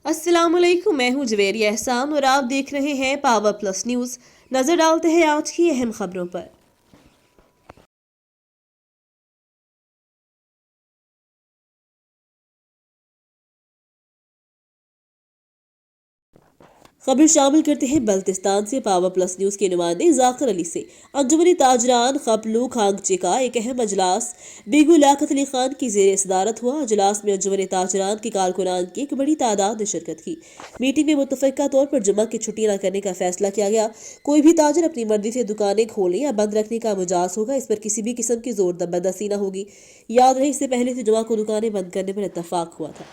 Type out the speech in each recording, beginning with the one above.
अस्सलाम वालेकुम, मैं हूं जवेरी एहसान और आप देख रहे हैं पावर प्लस न्यूज़। नजर डालते हैं आज की अहम खबरों पर। खबर शामिल करते हैं बल्तिस्तान से। पावर प्लस न्यूज़ के नुमाइंदे जाकिर अली से। अंजुमन ताजरान खपलू खांगचे का एक अहम अजलास बेगू लियाकत अली खान की जेर सदारत हुआ। अजलास में अंजुमन ताजरान के कारकुनान की एक बड़ी तादाद ने शिरकत की। मीटिंग में मुतफिका तौर पर जुमा की छुट्टी न करने का फैसला किया गया। कोई भी ताजर अपनी मर्जी से दुकानें खोलने या बंद रखने का मुजाज होगा। इस पर किसी भी किस्म की जोर जबरदस्ती न होगी। याद रहे, इससे पहले से जुमा को दुकानें बंद करने पर इत्तफाक हुआ था।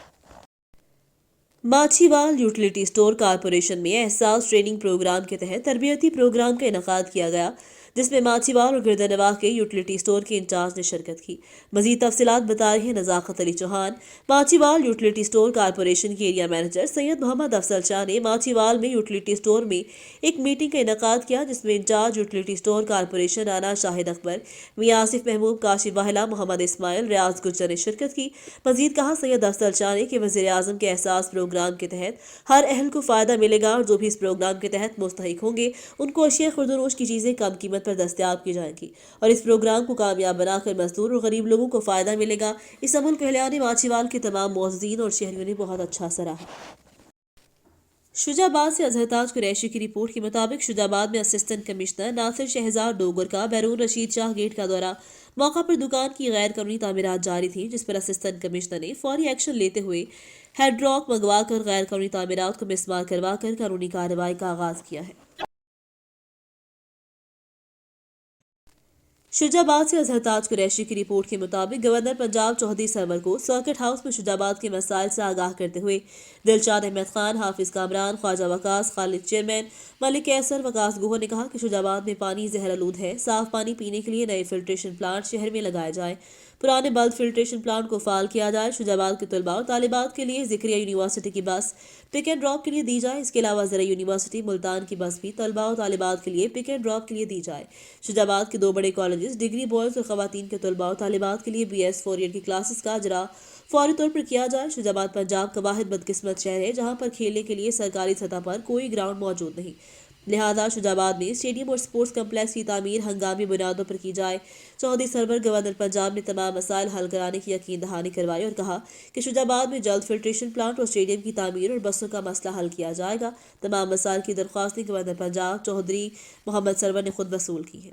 माछीवाल यूटिलिटी स्टोर कारपोरेशन में एहसास ट्रेनिंग प्रोग्राम के तहत तरबियती प्रोग्राम का इनकाद किया गया, जिसमें माछीवाल और गिरदनवाह के यूटिलिटी स्टोर के इंचार्ज ने शिरकत की। मजीद तफसीलात बता रहे हैं Nazakat Ali Chauhan. Machhiwal utility store corporation के एरिया मैनेजर सैयद मोहम्मद अफसल शाह ने माछीवाल में यूटिलिटी स्टोर में एक मीटिंग का इनकाद किया, जिसमें in charge utility store corporation Rana Shahid Akbar, Mian Asif Mahmood, Kashif Wahla, Mohammad Ismail, Riaz Gujjar ने शिरकत की। मजीद कहा, सैयद अफसल शाह ने कि वज़ीर आज़म के एहसास प्रोग्राम के तहत हर अहल को फ़ायदा मिलेगा और जो भी इस प्रोग्राम के तहत मुस्तहिक होंगे उनको अशिया खुर्दनोश की चीज़ें कम कीमत पर दस्तियाब की जाएंगी और इस प्रोग्राम को कामयाब बनाकर मजदूर और गरीब लोगों को फ़ायदा मिलेगा। इस अमल को अहलियान माछीवाल के तमाम मुअज़्ज़िज़ीन और शहरियों ने बहुत अच्छा सराहा। शुजाबाद से अजहरताज कुरैशी की रिपोर्ट के मुताबिक शुजाबाद में असिस्टेंट कमिश्नर नासिर शहजाद डोगर का बैरून रशीद शाह गेट का दौरा। मौका पर दुकान की गैर कानूनी तामीरात जारी थी, जिस पर असिस्टेंट कमिश्नर ने फौरी एक्शन लेते हुए हेडरॉक मंगवा कर गैर कानूनी तामीरात को मिसमार करवा कर कानूनी कार्रवाई का आगाज किया है। शुजाबाद से अजहरताज कुरैशी की रिपोर्ट के मुताबिक गवर्नर पंजाब चौधरी सरवर को सर्किट हाउस में शुजाबाद के मसाइल से आगाह करते हुए दिलशाद अहमद खान, हाफिज कामरान, ख्वाजा वकास, खालिद चेयरमैन, मलिक कैसर, वकास गुहो ने कहा कि शुजाबाद में पानी जहरालूद है। साफ पानी पीने के लिए नए फिल्ट्रेशन प्लांट शहर में लगाए जाए, पुराने बल्द फिल्ट्रेशन प्लांट को फाल किया जाए। शुजाबाद के तलबा और तालिबात के लिए जिक्रिया यूनिवर्सिटी की बस पिक एंड ड्रॉप के लिए दी जाए। इसके अलावा ज़रा यूनिवर्सिटी मुल्तान की बस भी तलबा और तालिबात के लिए पिक एंड ड्रॉप के लिए दी जाए। शुजाबाद के दो बड़े कॉलेजेस डिग्री बॉयज़ और ख़वातीन के तलबा और तालिबात के लिए BS 4 ईयर की क्लासेस का अजरा फौरी तौर पर किया जाए। शुजाबाद पंजाब का वाहिद बदकिस्मत शहर है जहाँ पर खेलने के लिए सरकारी सतह पर कोई ग्राउंड मौजूद नहीं, लिहाजा शुजाबाद में स्टेडियम और स्पोर्ट्स कम्प्लेक्स की तामीर हंगामी बुनियादों पर की जाए। चौधरी सरवर गवर्नर पंजाब ने तमाम मसाइल हल कराने की यकीन दहानी करवाई और कहा कि शुजाबाद में जल्द फिल्ट्रेशन प्लांट और स्टेडियम की तामीर और बसों का मसला हल किया जाएगा। तमाम मसाइल की दरख्वास्तें गवर्नर पंजाब चौधरी मोहम्मद सरवर ने खुद वसूल की हैं।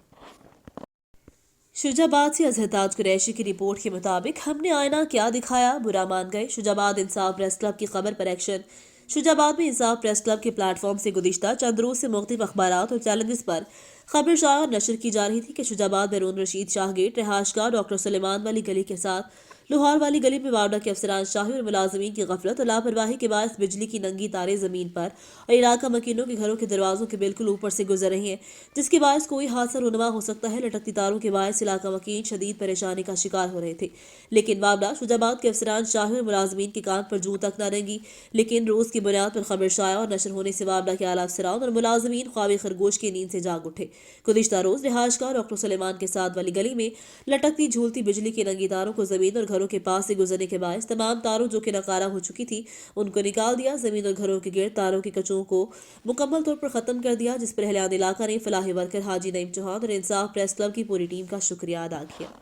शुजाबाद से अजहरताज कुरैशी की रिपोर्ट के मुताबिक हमने आईना क्या दिखाया, बुरा मान गए। शुजाबाद इंसाफ प्रेस क्लब की खबर पर एक्शन। शुजाबाद में इंसाफ प्रेस क्लब के प्लेटफॉर्म से गुज़िश्ता चंद रोज से मुख्तलिफ अखबारात और चैनल्स पर खबर शाया और नशर की जा रही थी कि शुजाबाद बैरून रशीद शाह गेट रहाशगाह डॉक्टर सुलेमान वाली गली के साथ लोहार वाली गली में वार्डा के अफसरान शाही और मुलाजमीन की गफलत और लापरवाही के बायस बिजली की नंगी तारें जमीन पर और इलाका मकीनों के घरों के दरवाजों के बिल्कुल ऊपर से गुजर रही हैं, जिसके बायस कोई हादसा रुनवा हो सकता है। लटकती तारों के बायस इलाका मकीन शदीद परेशानी का शिकार हो रहे थे, लेकिन मामला शुजाबाद के अफसरान शाही और मुलाजमीन के कान पर जूं तक न रेंगी। लेकिन रोज की बुनियाद पर खबर शाया और नशर होने से मामला के आला अफसरान और मुलाजमीन ख्वाब खरगोश की नींद से जाग उठे। गुज़िश्ता रोज रिहाशगाह डॉक्टर सुलेमान के साथ वाली गली में लटकती झूलती बिजली की नंगी तारों को जमीन और घरों के पास से गुजरने के बायस तमाम तारों जो कि नकारा हो चुकी थी उनको निकाल दिया। जमीन और घरों के गिर्द तारों के कचों को मुकम्मल तौर पर खत्म कर दिया, जिस पर अहलियान इलाका ने फलाही वर्कर हाजी नईम चौहान और इंसाफ प्रेस क्लब की पूरी टीम का शुक्रिया अदा किया।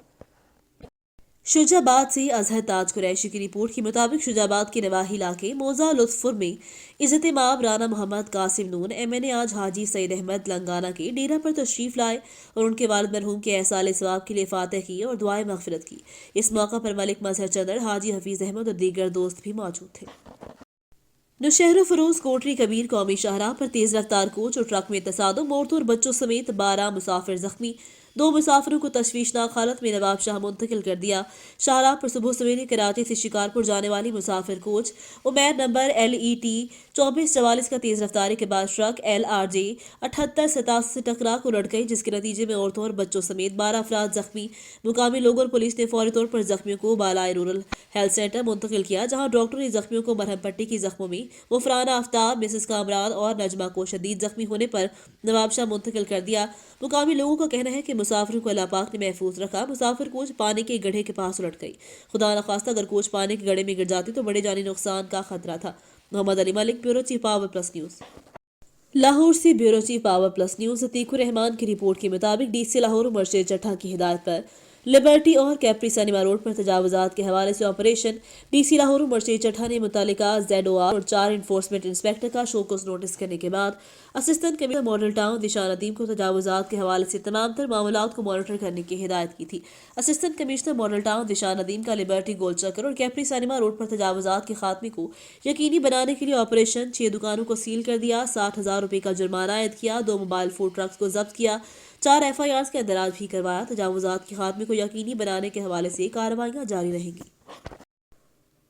शुजाबाद से अजहरताज कुरैशी की रिपोर्ट के मुताबिक शुजाबाद के नवाही इलाके मोजा लुत्फपुर में इज़्ज़त माब राना मोहम्मद कासिम नून MNA आज हाजी सईद अहमद लंगाना के डेरा पर तशरीफ लाए और उनके वालिद मरहूम के एहसाल सवाब के लिए फातह की और दुआए मगफिरत की। इस मौका पर मलिक मजहर चंदर, हाजी हफीज अहमद और दीगर दोस्त भी मौजूद थे। नौशहर फरोज कोटरी कबीर कौमी शाहराह पर तेज रफ्तार कोच और ट्रक में तसादुम, औरतों और बच्चों समेत 12 मुसाफिर जख्मी। 2 मुसाफिरों को तशवीशनाक हालत में नवाब शाह मुंतकिल कर दिया। शाहराह पर सुबह सवेरे कराची से शिकारपुर जाने वाली मुसाफिर कोच उमैर नंबर LET 2444 का तेज रफ्तारी के बाद ट्रक LRJ 7887 से टकरा को लड़ गई, जिसके नतीजे में औरतों और बच्चों समेत 12 अफराद जख्मी। मुकामी लोगों और पुलिस ने फौरी तौर पर जख्मियों को बालाई रूरल हेल्थ सेंटर मुंतकिल किया, जहां डॉक्टरों ने जख्मियों को मरहम पट्टी की। जख्मों में मुफराना आफ्ताब, मिसेस कामरान और नजमा को शदीद जख्मी होने पर नवाबशाह मुंतकिल कर दिया। मुकामी लोगों का कहना है कि मुसाफिरों को अल्लाह पाक ने महफूज रखा। मुसाफिर कोच पानी के गड्ढे के पास उलट गई। खुदा न खास्ता अगर कोच पानी के गड्ढे में गिर जाती तो बड़े जानी नुकसान का खतरा था। Muhammad Ali Malik, bureau chief power plus news. Lahore سے bureau chief power plus news Atiq ur Rahman کی رپورٹ کے مطابق ڈی سی لاہور مرشد چٹھا کی ہدایت پر لبرٹی اور کیپری سنیما روڈ پر تجاوزات کے حوالے سے آپریشن ڈی سی لاہور مرشد چٹھا نے متعلقہ ZOR اور 4 انفورسمنٹ انسپیکٹر کا شوکوز نوٹس کرنے کے بعد assistant commissioner model town Dishan Nadeem کو تجاوزات کے حوالے سے تمام تر معاملات کو مانیٹر کرنے کی ہدایت کی تھی۔ Assistant commissioner model town Dishan Nadeem کا لبرٹی گول چکر اور کیپری سنیما روڈ پر تجاوزات کے خاتمے کو یقینی بنانے کے لیے آپریشن 6 دکانوں کو سیل کر دیا، 60,000 روپے کا جرمانہ عائد کیا، 2 موبائل فوڈ ٹرکس کو ضبط کیا، 4 FIRs کے اندراج بھی کروایا۔ تجاوزات کے خاتمے کو یقینی بنانے کے حوالے سے کارروائیاں جاری رہیں گی۔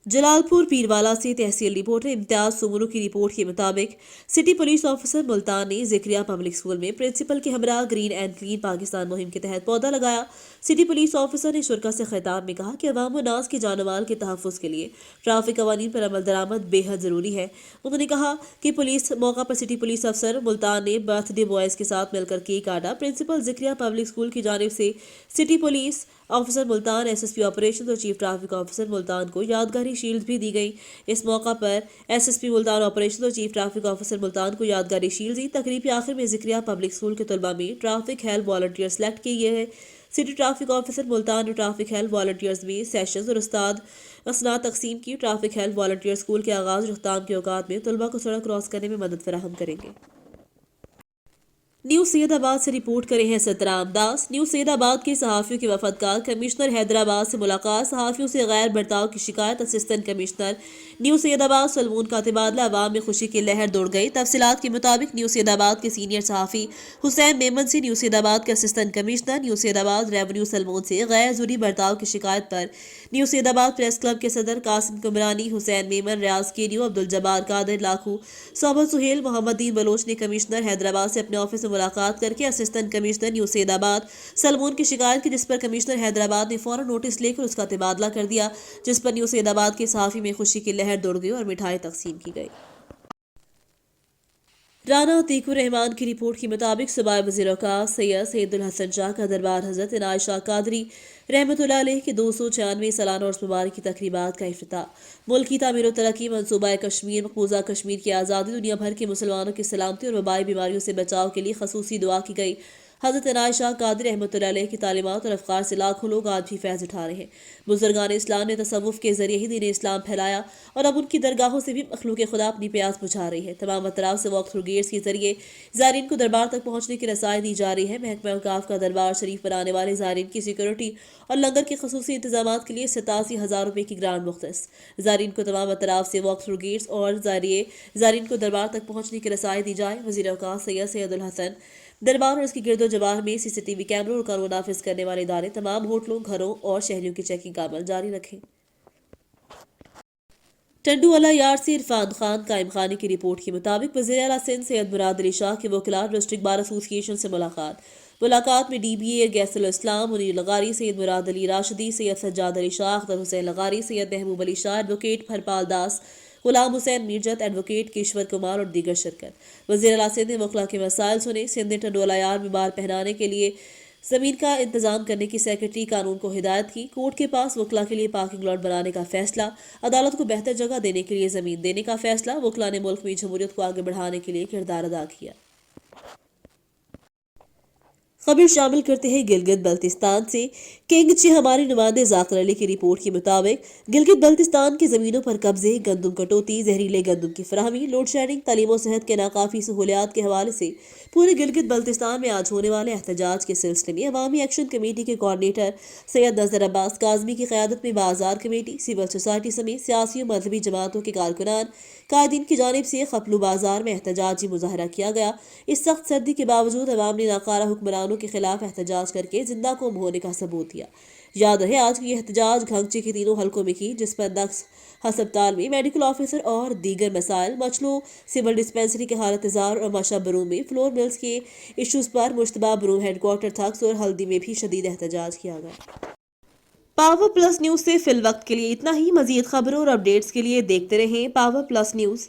جلال پور پیروالا سے تحصیل رپورٹر امتیاز سومرو کی رپورٹ کے مطابق سٹی پولیس آفیسر ملتان نے ذکریہ پبلک اسکول میں پرنسپل کے ہمراہ گرین اینڈ کلین پاکستان مہم کے تحت پودا لگایا۔ سٹی پولیس آفیسر نے شرکاء سے خطاب میں کہا کہ عوام و ناس کے جان و مال کے تحفظ کے لیے ٹریفک قوانین پر عمل درآمد بے حد ضروری ہے۔ انہوں نے کہا کہ پولیس موقع پر سٹی پولیس افسر ملتان نے برتھ ڈے بوائز کے ساتھ مل کر کیک کاٹا۔ پرنسپل ذکریہ پبلک اسکول کی جانب سے city police officer Multan, SSP operation اور چیف ٹریفک آفیسر ملتان کو یادگاری شیلڈ بھی دی گئی۔ اس موقع پر SSP ملتان آپریشن اور چیف ٹریفک آفیسر ملتان کو یادگاری شیلڈ دی۔ تقریب کے آخر میں ذکریہ پبلک اسکول کے طلباء میں ٹریفک ہیلپ والنٹیئر سلیکٹ کیے گئے۔ سٹی ٹریفک آفیسر ملتان نے ٹریفک ہیلپ والنٹیئرز میں سیشنز اور اسناد تقسیم کی۔ ٹریفک ہیلپ والنٹیئر اسکول کے آغاز اور اختتام کے اوقات میں طلباء کو سڑک کراس کرنے میں مدد فراہم کریں گے۔ نیو سید آباد سے رپورٹ کرے ہیں سترام داس۔ نیو سید آباد کے صحافیوں کے وفد کا کمشنر حیدرآباد سے ملاقات، صحافیوں سے غیر برتاؤ کی شکایت۔ اسسٹنٹ کمشنر نیو سید آباد سلمون کا تبادلہ، عوام میں خوشی کی لہر دوڑ گئی۔ تفصیلات کے مطابق نیو سید آباد کے سینئر صحافی حسین میمن سے نیو سید آباد کے اسسٹنٹ کمشنر نیو سید آباد ریونیو سلمون سے غیر ضروری برتاؤ کی شکایت پر نیو سید آباد پریس کلب کے صدر قاسم کمرانی، حسین میمن، ریاض کیریو، عبدالجبار قادر لاکھو، صوبت سہیل، محمد دین بلوچ نے کمشنر حیدرآباد سے اپنے آفس میں ملاقات کر کے اسسٹنٹ کمشنر نیو سید آباد سلمون کی شکایت کی، جس پر کمشنر حیدرآباد نے فوراً نوٹس لے کر اس کا تبادلہ کر دیا، جس پر نیو سید آباد کے صحافی میں خوشی کی لہر دوڑ گئی اور مٹھائی تقسیم کی گئی۔ رانا عتیق الرحمان کی رپورٹ کے مطابق صوبائی وزیر اوقاف سید الحسن شاہ کا دربار حضرت عنایت شاہ قادری رحمۃ اللہ علیہ کے 296 سالانہ عرس مبارک کی تقریبات کا افتتاح۔ ملک کی تعمیر و ترقی، منصوبہ کشمیر، مقبوضہ کشمیر کی آزادی، دنیا بھر کے مسلمانوں کی سلامتی اور وبائی بیماریوں سے بچاؤ کے لیے خصوصی دعا کی گئی۔ حضرت عنایت شاہ قادری رحمۃ اللہ علیہ کی تعلیمات اور افکار سے لاکھوں لوگ آج بھی فیض اٹھا رہے ہیں۔ بزرگان اسلام نے تصوف کے ذریعے ہی دین اسلام پھیلایا اور اب ان کی درگاہوں سے بھی مخلوق خدا اپنی پیاس بجھا رہی ہے۔ تمام اطراف سے واک تھرو گیٹس کے ذریعے زائرین کو دربار تک پہنچنے کی رسائی دی جا رہی ہے۔ محکمہ اوقاف کا دربار شریف پر آنے والے زائرین کی سیکورٹی اور لنگر کے خصوصی انتظامات کے لیے 87,000 روپے کی گرانٹ مختص۔ زائرین کو تمام اطراف سے واک تھرو گیٹس اور ذریعے زائرین کو دربار تک پہنچنے کی رسائی دی جائے۔ وزیر اوقاف سید الحسن دربار اور اس کی گرد و جوار میں CCTV کیمروں اور قانون نافذ کرنے والے ادارے تمام ہوٹلوں، گھروں اور شہریوں کی چیکنگ کا عمل جاری رکھیں۔ ٹنڈو والا یار سے عرفان خان قائم خانی کی رپورٹ کے مطابق وزیر اعلیٰ سندھ سید مراد علی شاہ کے وکلاء ڈسٹرکٹ بار ایسوسی ایشن سے ملاقات میں DBA گیس الاسلام منیر لغاری، سید مراد علی راشدی، سید سجاد علی شاہ، اختر حسین لغاری، سید محبوب علی شاہ، ایڈوکیٹ ہرپال داس، غلام حسین میرجت، ایڈوکیٹ کیشور کمار اور دیگر شرکت۔ وزیر اعلیٰ سندھ نے وکلاء کے مسائل سنے۔ سندھ نے ٹنڈو والا یار میں بار پہنانے کے لیے زمین کا انتظام کرنے کی سیکرٹری قانون کو ہدایت کی۔ کورٹ کے پاس وکلاء کے لیے پارکنگ لاٹ بنانے کا فیصلہ، عدالت کو بہتر جگہ دینے کے لیے زمین دینے کا فیصلہ۔ وکلاء نے ملک میں جمہوریت کو آگے بڑھانے کے لیے کردار ادا کیا۔ خبر شامل کرتے ہیں گلگت بلتستان سے۔ کنگ چھ ہمارے نمائندے ذاکر علی کی رپورٹ کے مطابق گلگت بلتستان کی زمینوں پر قبضے، گندم کٹوتی، زہریلے گندم کی فراہمی، لوڈ شیڈنگ، تعلیم و صحت کے ناکافی سہولیات کے حوالے سے پورے گلگت بلتستان میں آج ہونے والے احتجاج کے سلسلے میں عوامی ایکشن کمیٹی کے کوارڈینیٹر سید نذر عباس کاظمی کی قیادت میں بازار کمیٹی، سول سوسائٹی سمیت سیاسی و مذہبی جماعتوں کے کارکنان، قائدین کی جانب سے خپلو بازار میں احتجاجی مظاہرہ کیا گیا۔ اس سخت سردی کے باوجود عوام نے ناکارہ حکمرانوں کے خلاف احتجاج کر کے زندہ قوم ہونے کا ثبوت دیا۔ یاد رہے آج کی احتجاج گھنگچی کے تینوں حلقوں میں کی، جس پر نقص ہسپتال میں میڈیکل آفیسر اور دیگر مسائل، مچلو سول ڈسپینسری کے حالت اظہار اور مشا بروم میں فلور ملز کے ایشوز پر مشتبہ بروم ہیڈ کوارٹر تھکس اور ہلدی میں بھی شدید احتجاج کیا گیا۔ پاور پلس نیوز سے فی الوقت کے لیے اتنا ہی۔ مزید خبروں اور اپڈیٹس کے لیے دیکھتے رہیں پاور پلس نیوز۔